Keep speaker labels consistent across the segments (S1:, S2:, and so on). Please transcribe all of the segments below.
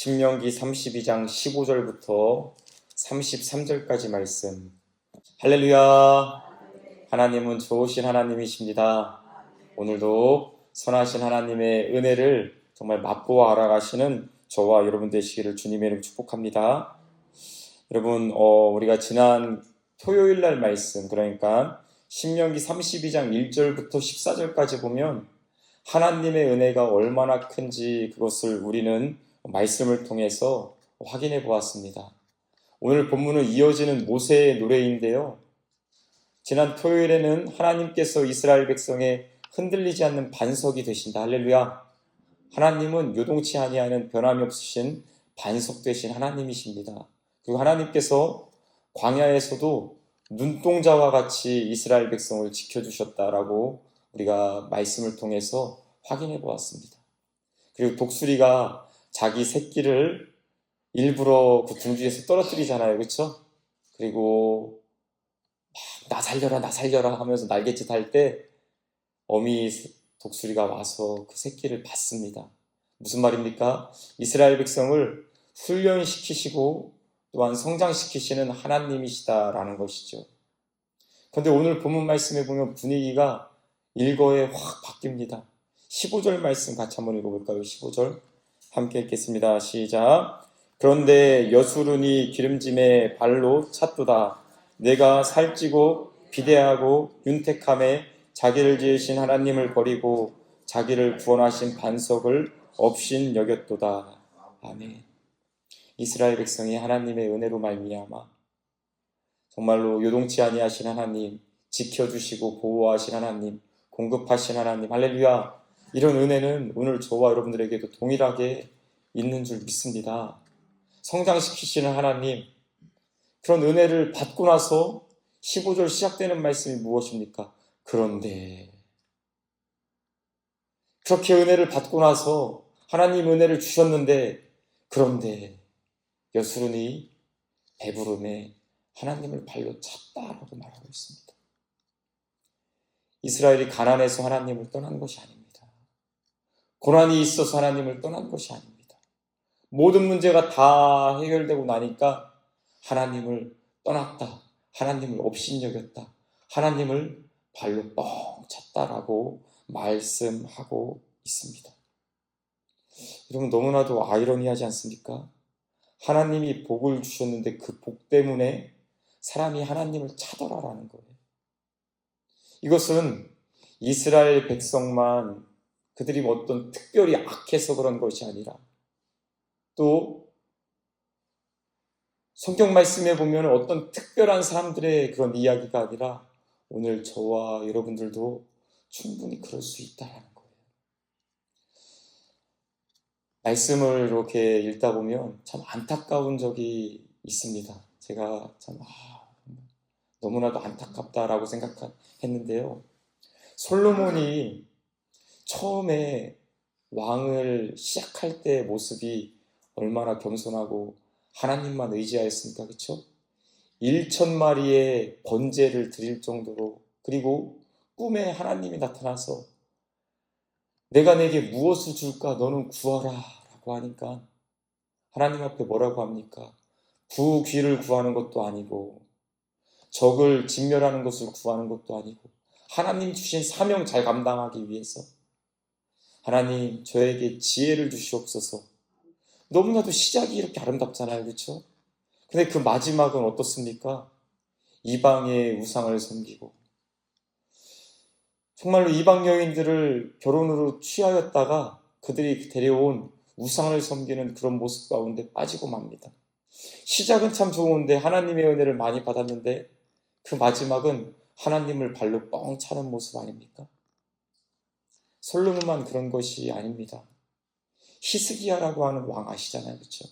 S1: 신명기 32장 15절부터 33절까지 말씀. 할렐루야. 하나님은 좋으신 하나님이십니다. 오늘도 선하신 하나님의 은혜를 정말 맛보아 알아가시는 저와 여러분 되시기를 주님의 이름 축복합니다. 여러분, 우리가 지난 토요일 날 말씀, 그러니까 신명기 32장 1절부터 14절까지 보면 하나님의 은혜가 얼마나 큰지 그것을 우리는 말씀을 통해서 확인해 보았습니다. 오늘 본문은 이어지는 모세의 노래인데요. 지난 토요일에는 하나님께서 이스라엘 백성의 흔들리지 않는 반석이 되신다. 할렐루야. 하나님은 요동치 아니하는 변함이 없으신 반석 되신 하나님이십니다. 그리고 하나님께서 광야에서도 눈동자와 같이 이스라엘 백성을 지켜주셨다라고 우리가 말씀을 통해서 확인해 보았습니다. 그리고 독수리가 자기 새끼를 일부러 그 둥지에서 떨어뜨리잖아요. 그렇죠? 그리고 나 살려라 하면서 날갯짓 할 때 어미 독수리가 와서 그 새끼를 받습니다. 무슨 말입니까? 이스라엘 백성을 훈련시키시고 또한 성장시키시는 하나님이시다라는 것이죠. 그런데 오늘 본문 말씀에 보면 분위기가 일거에 확 바뀝니다. 15절 말씀 같이 한번 읽어볼까요? 15절 함께 읽겠습니다. 시작. 그런데 여수룬이 기름짐에 발로 찼도다. 내가 살찌고 비대하고 윤택함에 자기를 지으신 하나님을 버리고 자기를 구원하신 반석을 없인 여겼도다. 아멘. 이스라엘 백성이 하나님의 은혜로 말미암아 정말로 요동치 아니하신 하나님, 지켜주시고 보호하신 하나님, 공급하신 하나님, 할렐루야. 이런 은혜는 오늘 저와 여러분들에게도 동일하게 있는 줄 믿습니다. 성장시키시는 하나님, 그런 은혜를 받고 나서 15절 시작되는 말씀이 무엇입니까? 그런데 그렇게 은혜를 받고 나서 하나님 은혜를 주셨는데 그런데 여수run이 배부름에 하나님을 발로 찼다라고 말하고 있습니다. 이스라엘이 가난해서 하나님을 떠난 것이 아닙니다. 고난이 있어서 하나님을 떠난 것이 아닙니다. 모든 문제가 다 해결되고 나니까 하나님을 떠났다. 하나님을 업신여겼다. 하나님을 발로 뻥 찼다라고 말씀하고 있습니다. 여러분 너무나도 아이러니하지 않습니까? 하나님이 복을 주셨는데 그 복 때문에 사람이 하나님을 찾아라라는 거예요. 이것은 이스라엘 백성만 그들이 어떤 특별히 악해서 그런 것이 아니라 또 성경 말씀에 보면 어떤 특별한 사람들의 그런 이야기가 아니라 오늘 저와 여러분들도 충분히 그럴 수 있다는 거예요. 말씀을 이렇게 읽다 보면 참 안타까운 적이 있습니다. 제가 참 너무나도 안타깝다라고 생각했는데요. 솔로몬이 처음에 왕을 시작할 때 모습이 얼마나 겸손하고 하나님만 의지하였습니까? 그렇죠? 1,000마리의 번제를 드릴 정도로 그리고 꿈에 하나님이 나타나서 내가 내게 무엇을 줄까? 너는 구하라 라고 하니까 하나님 앞에 뭐라고 합니까? 부귀를 구하는 것도 아니고 적을 진멸하는 것을 구하는 것도 아니고 하나님 주신 사명 잘 감당하기 위해서 하나님 저에게 지혜를 주시옵소서. 너무나도 시작이 이렇게 아름답잖아요. 그렇죠? 근데 그 마지막은 어떻습니까? 이방의 우상을 섬기고 정말로 이방 여인들을 결혼으로 취하였다가 그들이 데려온 우상을 섬기는 그런 모습 가운데 빠지고 맙니다. 시작은 참 좋은데 하나님의 은혜를 많이 받았는데 그 마지막은 하나님을 발로 뻥 차는 모습 아닙니까? 솔로몬만 그런 것이 아닙니다. 히스기야라고 하는 왕 아시잖아요. 그렇죠?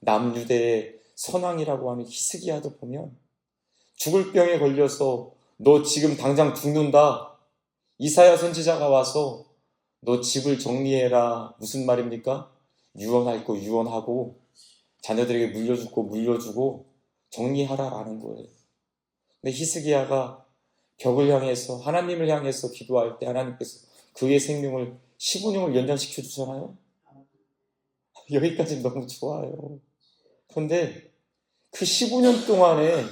S1: 남유대의 선왕이라고 하는 히스기야도 보면 죽을 병에 걸려서 너 지금 당장 죽는다. 이사야 선지자가 와서 너 집을 정리해라. 무슨 말입니까? 유언할 거 유언하고 자녀들에게 물려줄 거 물려주고 정리하라라는 거예요. 근데 히스기야가 벽을 향해서 하나님을 향해서 기도할 때 하나님께서 그의 생명을 15년을 연장시켜 주잖아요. 여기까지 너무 좋아요. 그런데 그 15년 동안에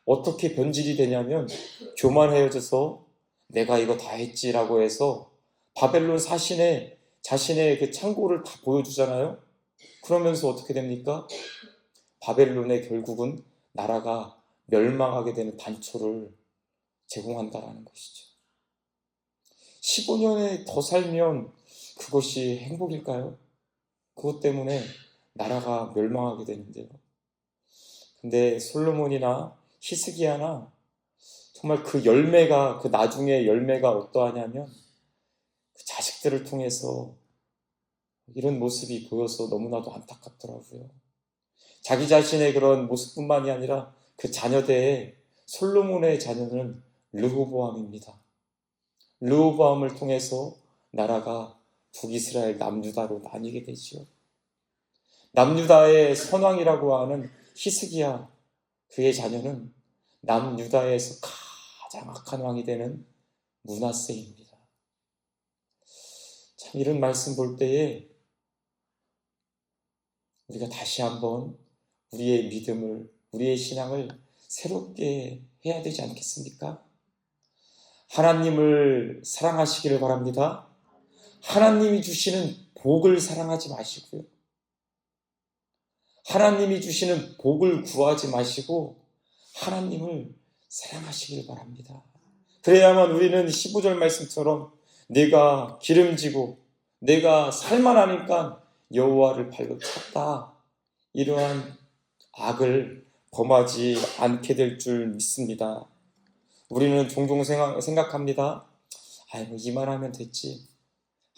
S1: 어떻게 변질이 되냐면 교만해져서 내가 이거 다 했지라고 해서 바벨론 사신에 자신의 그 창고를 다 보여주잖아요. 그러면서 어떻게 됩니까? 바벨론의 결국은 나라가 멸망하게 되는 단초를 제공한다라는 것이죠. 15년에 더 살면 그것이 행복일까요? 그것 때문에 나라가 멸망하게 되는데요. 근데 솔로몬이나 히스기야나 정말 그 열매가, 그 나중에 열매가 어떠하냐면 그 자식들을 통해서 이런 모습이 보여서 너무나도 안타깝더라고요. 자기 자신의 그런 모습뿐만이 아니라 그 자녀대에 솔로몬의 자녀는 르호보암입니다. 르호보암을 통해서 나라가 북이스라엘 남유다로 나뉘게 되지요. 남유다의 선왕이라고 하는 히스기야, 그의 자녀는 남유다에서 가장 악한 왕이 되는 므낫세입니다. 참 이런 말씀 볼 때에 우리가 다시 한번 우리의 믿음을, 우리의 신앙을 새롭게 해야 되지 않겠습니까? 하나님을 사랑하시기를 바랍니다. 하나님이 주시는 복을 사랑하지 마시고요. 하나님이 주시는 복을 구하지 마시고 하나님을 사랑하시길 바랍니다. 그래야만 우리는 15절 말씀처럼 내가 기름지고 내가 살만하니까 여호와를 발로 찼다, 이러한 악을 범하지 않게 될 줄 믿습니다. 우리는 종종 생각합니다. 뭐 이만 하면 됐지.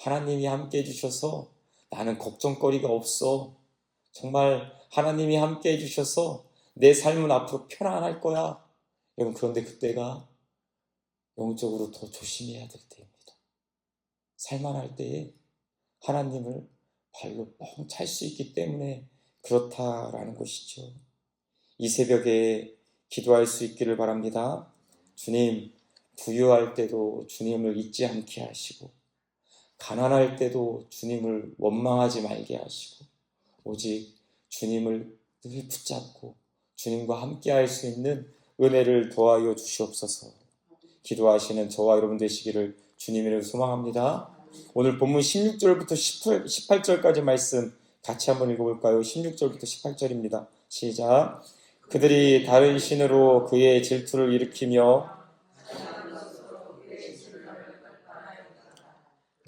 S1: 하나님이 함께 해주셔서 나는 걱정거리가 없어. 정말 하나님이 함께 해주셔서 내 삶은 앞으로 편안할 거야. 여러분, 그런데 그때가 영적으로 더 조심해야 될 때입니다. 살만할 때에 하나님을 발로 뻥 찰 수 있기 때문에 그렇다라는 것이죠. 이 새벽에 기도할 수 있기를 바랍니다. 주님, 부유할 때도 주님을 잊지 않게 하시고 가난할 때도 주님을 원망하지 말게 하시고 오직 주님을 늘 붙잡고 주님과 함께 할 수 있는 은혜를 더하여 주시옵소서. 기도하시는 저와 여러분 되시기를 주님으로 소망합니다. 오늘 본문 16절부터 18절까지 말씀 같이 한번 읽어볼까요? 16절부터 18절입니다. 시작. 그들이 다른 신으로 그의 질투를 일으키며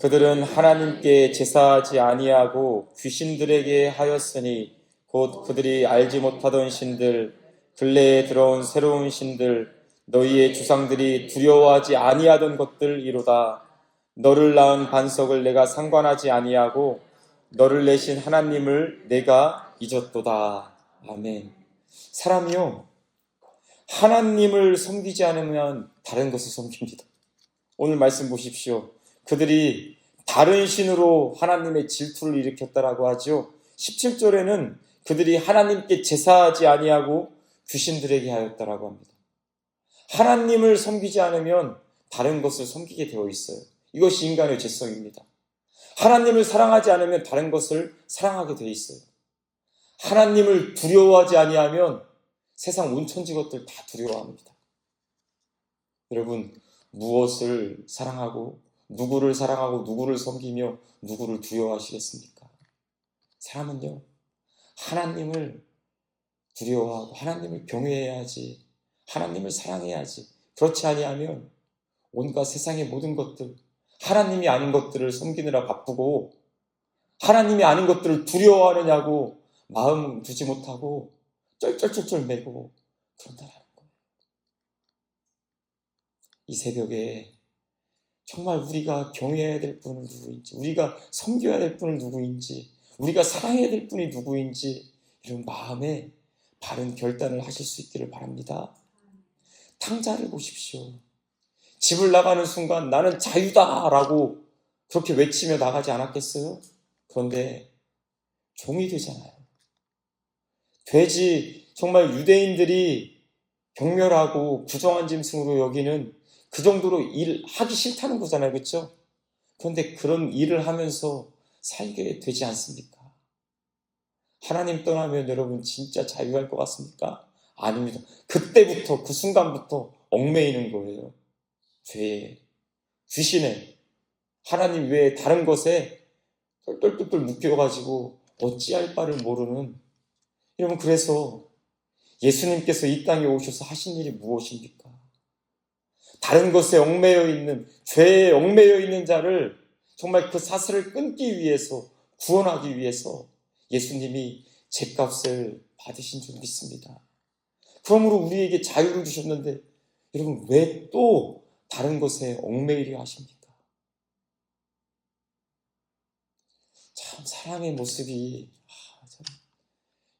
S1: 그들은 하나님께 제사하지 아니하고 귀신들에게 하였으니 곧 그들이 알지 못하던 신들, 근래에 들어온 새로운 신들, 너희의 주상들이 두려워하지 아니하던 것들이로다. 너를 낳은 반석을 내가 상관하지 아니하고 너를 내신 하나님을 내가 잊었도다. 아멘. 사람이요, 하나님을 섬기지 않으면 다른 것을 섬깁니다. 오늘 말씀 보십시오. 그들이 다른 신으로 하나님의 질투를 일으켰다라고 하죠. 17절에는 그들이 하나님께 제사하지 아니하고 귀신들에게 하였다라고 합니다. 하나님을 섬기지 않으면 다른 것을 섬기게 되어 있어요. 이것이 인간의 죄성입니다. 하나님을 사랑하지 않으면 다른 것을 사랑하게 되어 있어요. 하나님을 두려워하지 아니하면 세상 온천지 것들 다 두려워합니다. 여러분, 무엇을 사랑하고 누구를 사랑하고 누구를 섬기며 누구를 두려워하시겠습니까? 사람은요, 하나님을 두려워하고 하나님을 경외해야지, 하나님을 사랑해야지. 그렇지 아니하면 온갖 세상의 모든 것들, 하나님이 아닌 것들을 섬기느라 바쁘고 하나님이 아닌 것들을 두려워하느냐고 마음 두지 못하고 쩔쩔쩔쩔 매고 그런다라는 거예요. 이 새벽에 정말 우리가 경외해야 될 분은 누구인지, 우리가 섬겨야 될 분은 누구인지, 우리가 사랑해야 될 분이 누구인지 이런 마음에 바른 결단을 하실 수 있기를 바랍니다. 탕자를 보십시오. 집을 나가는 순간 나는 자유다라고 그렇게 외치며 나가지 않았겠어요? 그런데 종이 되잖아요. 돼지, 정말 유대인들이 경멸하고 부정한 짐승으로 여기는 그 정도로 일하기 싫다는 거잖아요. 그렇죠? 그런데 그런 일을 하면서 살게 되지 않습니까? 하나님 떠나면 여러분 진짜 자유할 것 같습니까? 아닙니다. 그때부터, 그 순간부터 얽매이는 거예요. 죄에, 귀신에, 하나님 외에 다른 것에 똘똘똘똘 묶여가지고 어찌할 바를 모르는, 여러분, 그래서 예수님께서 이 땅에 오셔서 하신 일이 무엇입니까? 다른 것에 얽매여 있는, 죄에 얽매여 있는 자를 정말 그 사슬을 끊기 위해서, 구원하기 위해서 예수님이 죗값을 받으신 줄 믿습니다. 그러므로 우리에게 자유를 주셨는데 여러분, 왜 또 다른 것에 얽매이려 하십니까? 참 사랑의 모습이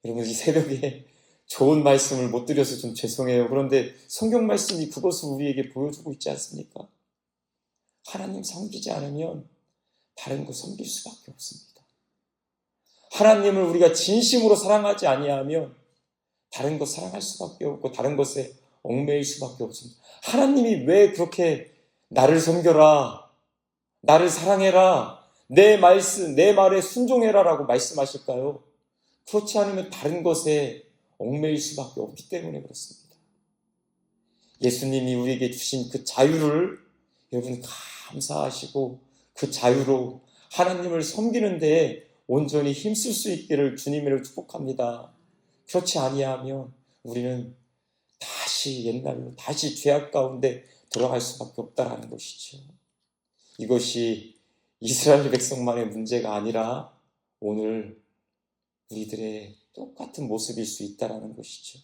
S1: 여러분, 이 새벽에 좋은 말씀을 못 드려서 좀 죄송해요. 그런데 성경 말씀이 그것을 우리에게 보여주고 있지 않습니까? 하나님 섬기지 않으면 다른 거 섬길 수밖에 없습니다. 하나님을 우리가 진심으로 사랑하지 아니하면 다른 것 사랑할 수밖에 없고 다른 것에 얽매일 수밖에 없습니다. 하나님이 왜 그렇게 나를 섬겨라, 나를 사랑해라, 내 말에 순종해라라고 말씀하실까요? 그렇지 않으면 다른 것에 얽매일 수밖에 없기 때문에 그렇습니다. 예수님이 우리에게 주신 그 자유를 여러분 감사하시고 그 자유로 하나님을 섬기는 데에 온전히 힘쓸 수 있기를 주님을 축복합니다. 그렇지 아니하면 우리는 다시 옛날로, 다시 죄악 가운데 들어갈 수밖에 없다라는 것이죠. 이것이 이스라엘 백성만의 문제가 아니라 오늘 우리들의 똑같은 모습일 수 있다라는 것이죠.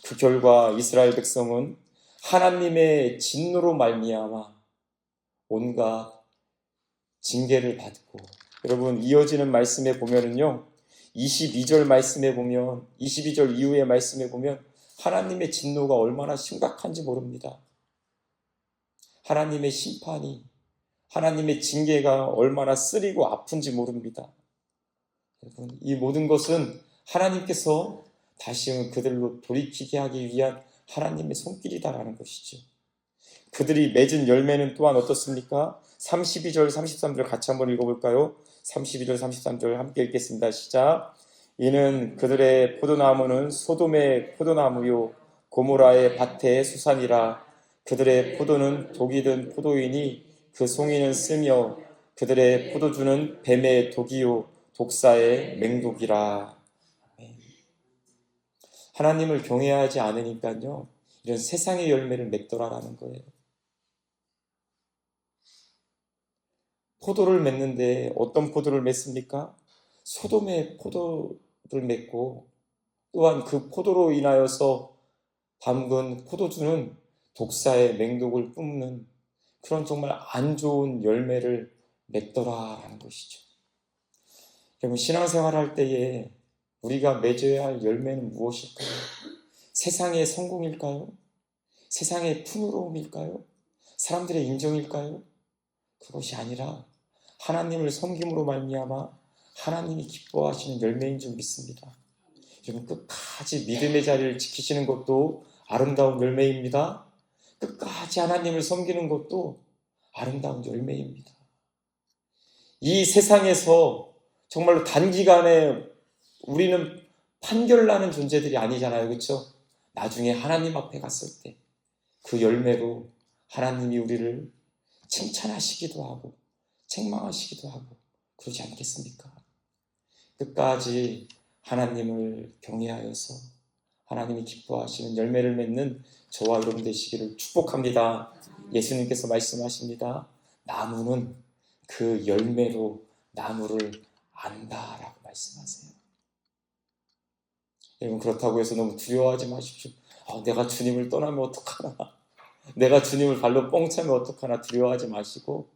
S1: 그 결과 이스라엘 백성은 하나님의 진노로 말미암아 온갖 징계를 받고, 여러분 이어지는 말씀에 보면은요, 22절 말씀에 보면, 22절 이후의 말씀에 보면 하나님의 진노가 얼마나 심각한지 모릅니다. 하나님의 심판이, 하나님의 징계가 얼마나 쓰리고 아픈지 모릅니다. 여러분, 이 모든 것은 하나님께서 다시 그들로 돌이키게 하기 위한 하나님의 손길이다라는 것이죠. 그들이 맺은 열매는 또한 어떻습니까? 32절, 33절 같이 한번 읽어볼까요? 32절, 33절 함께 읽겠습니다. 시작. 이는 그들의 포도나무는 소돔의 포도나무요 고모라의 밭의 수산이라. 그들의 포도는 독이 든 포도이니 그 송이는 쓰며 그들의 포도주는 뱀의 독이요 독사의 맹독이라. 하나님을 경외하지 않으니까요, 이런 세상의 열매를 맺더라라는 거예요. 포도를 맺는데 어떤 포도를 맺습니까? 소돔의 포도를 맺고, 또한 그 포도로 인하여서 담근 포도주는 독사의 맹독을 뿜는 그런 정말 안 좋은 열매를 맺더라라는 것이죠. 여러분, 신앙생활 할 때에 우리가 맺어야 할 열매는 무엇일까요? 세상의 성공일까요? 세상의 풍요로움일까요? 사람들의 인정일까요? 그것이 아니라 하나님을 섬김으로 말미암아 하나님이 기뻐하시는 열매인 줄 믿습니다. 여러분, 끝까지 믿음의 자리를 지키시는 것도 아름다운 열매입니다. 끝까지 하나님을 섬기는 것도 아름다운 열매입니다. 이 세상에서 정말로 단기간에 우리는 판결나는 존재들이 아니잖아요. 그렇죠? 나중에 하나님 앞에 갔을 때 그 열매로 하나님이 우리를 칭찬하시기도 하고 책망하시기도 하고 그러지 않겠습니까? 끝까지 하나님을 경외하여서 하나님이 기뻐하시는 열매를 맺는 저와 여러분 되시기를 축복합니다. 예수님께서 말씀하십니다. 나무는 그 열매로 나무를 안다라고 말씀하세요. 여러분, 그렇다고 해서 너무 두려워하지 마십시오. 내가 주님을 떠나면 어떡하나, 내가 주님을 발로 뻥 차면 어떡하나 두려워하지 마시고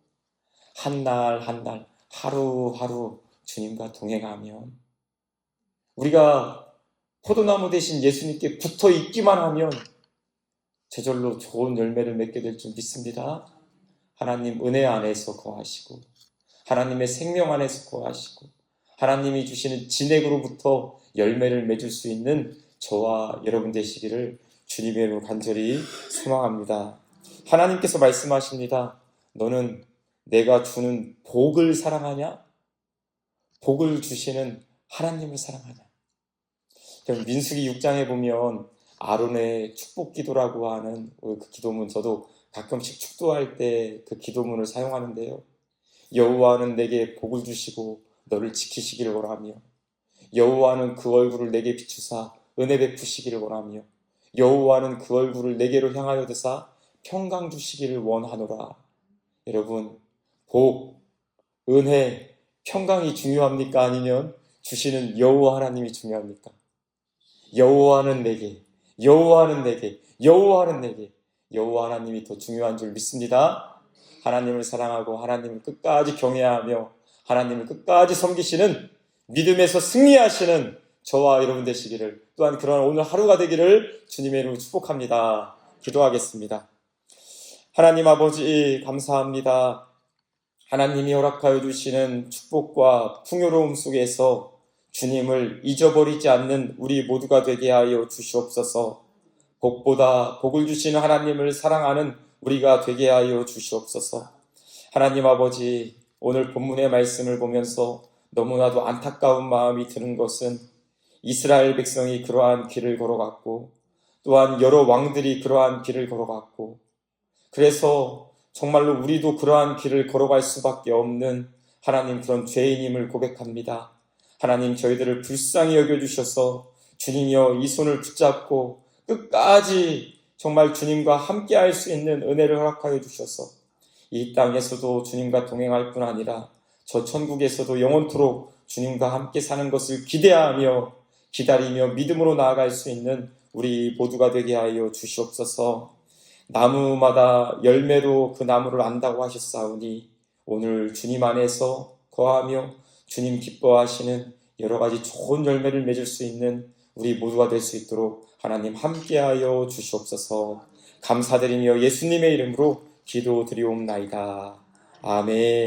S1: 한 날 한 날 하루하루 주님과 동행하면, 우리가 포도나무 대신 예수님께 붙어 있기만 하면 저절로 좋은 열매를 맺게 될 줄 믿습니다. 하나님 은혜 안에서 거하시고 하나님의 생명 안에서 거하시고 하나님이 주시는 진액으로부터 열매를 맺을 수 있는 저와 여러분 되시기를 주님의 이름으로 간절히 소망합니다. 하나님께서 말씀하십니다. 너는 내가 주는 복을 사랑하냐? 복을 주시는 하나님을 사랑하냐? 그럼 민수기 6장에 보면 아론의 축복 기도라고 하는 그 기도문, 저도 가끔씩 축도할 때 그 기도문을 사용하는데요. 여호와는 내게 복을 주시고 너를 지키시기를 원하며, 여호와는 그 얼굴을 내게 비추사 은혜 베푸시기를 원하며, 여호와는 그 얼굴을 내게로 향하여 드사 평강 주시기를 원하노라. 여러분, 복, 은혜, 평강이 중요합니까? 아니면 주시는 여호와 하나님이 중요합니까? 여호와는 내게, 여호와는 내게, 여호와는 내게, 여호와 하나님이 더 중요한 줄 믿습니다. 하나님을 사랑하고 하나님을 끝까지 경외하며 하나님을 끝까지 섬기시는, 믿음에서 승리하시는 저와 여러분 되시기를, 또한 그런 오늘 하루가 되기를 주님의 이름으로 축복합니다. 기도하겠습니다. 하나님 아버지, 감사합니다. 하나님이 허락하여 주시는 축복과 풍요로움 속에서 주님을 잊어버리지 않는 우리 모두가 되게 하여 주시옵소서. 복보다 복을 주시는 하나님을 사랑하는 우리가 되게 하여 주시옵소서. 하나님 아버지, 오늘 본문의 말씀을 보면서 너무나도 안타까운 마음이 드는 것은 이스라엘 백성이 그러한 길을 걸어갔고, 또한 여러 왕들이 그러한 길을 걸어갔고, 그래서 정말로 우리도 그러한 길을 걸어갈 수밖에 없는 하나님, 그런 죄인임을 고백합니다. 하나님, 저희들을 불쌍히 여겨주셔서 주님이여 이 손을 붙잡고 끝까지 정말 주님과 함께 할 수 있는 은혜를 허락하여 주셔서 이 땅에서도 주님과 동행할 뿐 아니라 저 천국에서도 영원토록 주님과 함께 사는 것을 기대하며 기다리며 믿음으로 나아갈 수 있는 우리 모두가 되게 하여 주시옵소서. 나무마다 열매로 그 나무를 안다고 하셨사오니 오늘 주님 안에서 거하며 주님 기뻐하시는 여러 가지 좋은 열매를 맺을 수 있는 우리 모두가 될 수 있도록 하나님 함께하여 주시옵소서. 감사드리며 예수님의 이름으로 기도드리옵나이다. 아멘.